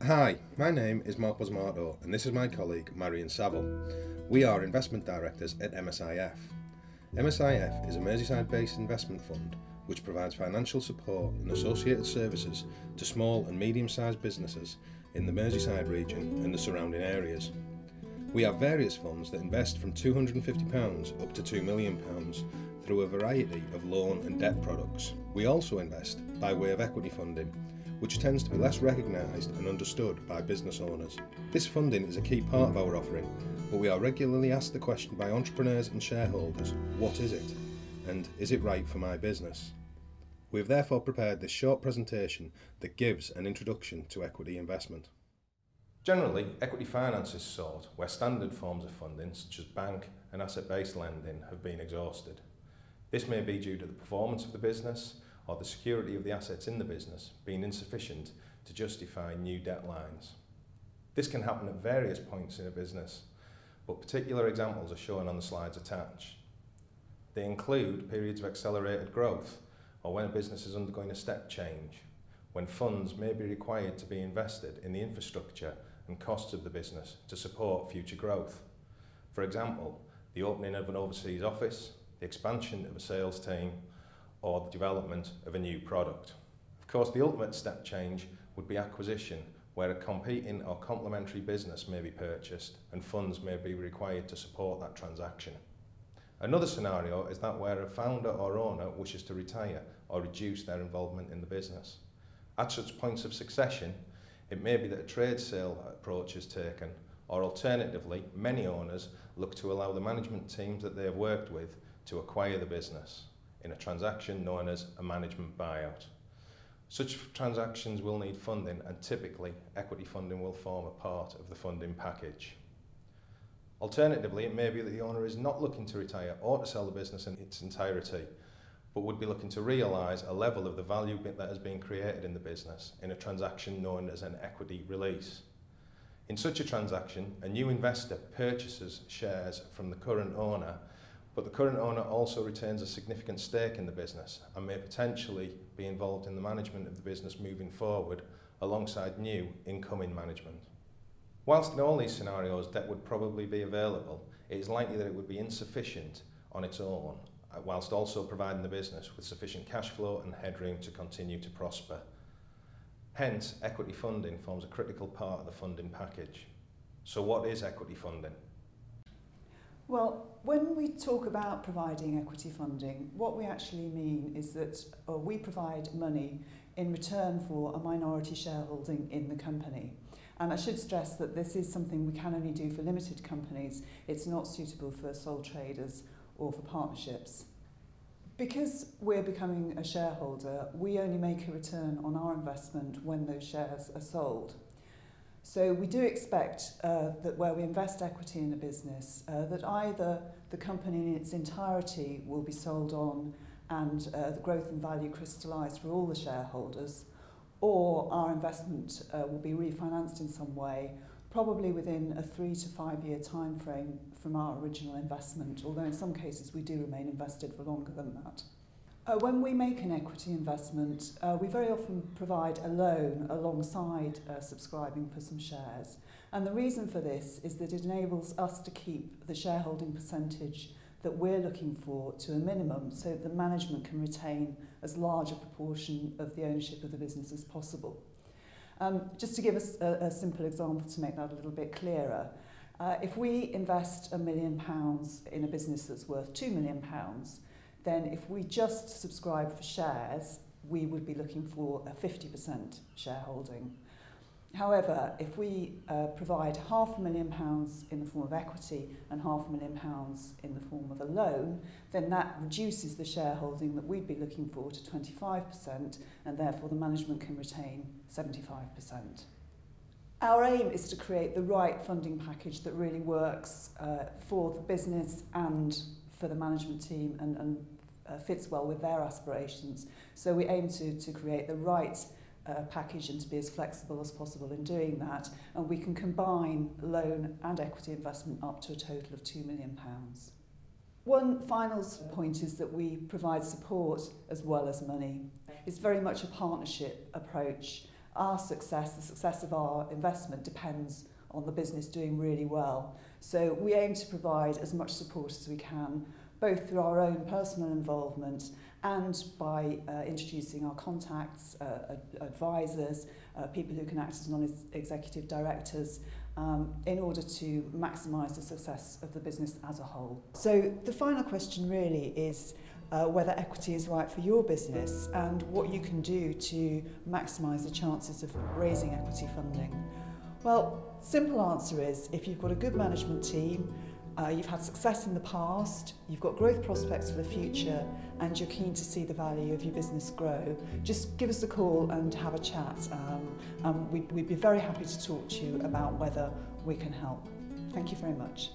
Hi, my name is Borzomato and this is my colleague Marion Savill. We are investment directors at MSIF. MSIF is a Merseyside-based investment fund which provides financial support and associated services to small and medium-sized businesses in the Merseyside region and the surrounding areas. We have various funds that invest from £250 up to £2 million through a variety of loan and debt products. We also invest by way of equity funding, which tends to be less recognised and understood by business owners. This funding is a key part of our offering, but we are regularly asked the question by entrepreneurs and shareholders, what is it? And is it right for my business? We have therefore prepared this short presentation that gives an introduction to equity investment. Generally, equity finance is sought where standard forms of funding, such as bank and asset-based lending, have been exhausted. This may be due to the performance of the business or the security of the assets in the business being insufficient to justify new debt lines. This can happen at various points in a business, but particular examples are shown on the slides attached. They include periods of accelerated growth, or when a business is undergoing a step change, when funds may be required to be invested in the infrastructure and costs of the business to support future growth. For example, the opening of an overseas office, the expansion of a sales team, or the development of a new product. Of course, the ultimate step change would be acquisition, where a competing or complementary business may be purchased and funds may be required to support that transaction. Another scenario is that where a founder or owner wishes to retire or reduce their involvement in the business. At such points of succession, it may be that a trade sale approach is taken, or alternatively, many owners look to allow the management teams that they have worked with to acquire the business in a transaction known as a management buyout. Such transactions will need funding, and typically equity funding will form a part of the funding package. Alternatively, it may be that the owner is not looking to retire or to sell the business in its entirety, but would be looking to realise a level of the value that has been created in the business in a transaction known as an equity release. In such a transaction, a new investor purchases shares from the current owner, but the current owner also retains a significant stake in the business and may potentially be involved in the management of the business moving forward alongside new incoming management. Whilst in all these scenarios debt would probably be available, it is likely that it would be insufficient on its own, whilst also providing the business with sufficient cash flow and headroom to continue to prosper. Hence, equity funding forms a critical part of the funding package. So what is equity funding? Well, when we talk about providing equity funding, what we actually mean is that we provide money in return for a minority shareholding in the company. And I should stress that this is something we can only do for limited companies. It's not suitable for sole traders or for partnerships. Because we're becoming a shareholder, we only make a return on our investment when those shares are sold. So we do expect that where we invest equity in a business, that either the company in its entirety will be sold on and the growth and value crystallised for all the shareholders, or our investment will be refinanced in some way, probably within a 3 to 5 year time frame from our original investment, although in some cases we do remain invested for longer than that. When we make an equity investment, we very often provide a loan alongside subscribing for some shares. And the reason for this is that it enables us to keep the shareholding percentage that we're looking for to a minimum so that the management can retain as large a proportion of the ownership of the business as possible. Just to give us a simple example to make that a little bit clearer, if we invest £1 million in a business that's worth £2 million, then if we just subscribe for shares, we would be looking for a 50% shareholding. However, if we provide £500,000 in the form of equity and £500,000 in the form of a loan, then that reduces the shareholding that we'd be looking for to 25%, and therefore the management can retain 75%. Our aim is to create the right funding package that really works for the business and for the management team and fits well with their aspirations. So we aim to create the right package and to be as flexible as possible in doing that, and we can combine loan and equity investment up to a total of £2 million. One final point is that we provide support as well as money. It's very much a partnership approach, our success, the success of our investment, depends on the business doing really well. So we aim to provide as much support as we can, both through our own personal involvement and by introducing our contacts, advisors, people who can act as non-executive directors, in order to maximise the success of the business as a whole. So the final question really is whether equity is right for your business and what you can do to maximise the chances of raising equity funding. Well, simple answer is if you've got a good management team, you've had success in the past, you've got growth prospects for the future, and you're keen to see the value of your business grow, just give us a call and have a chat. We'd be very happy to talk to you about whether we can help. Thank you very much.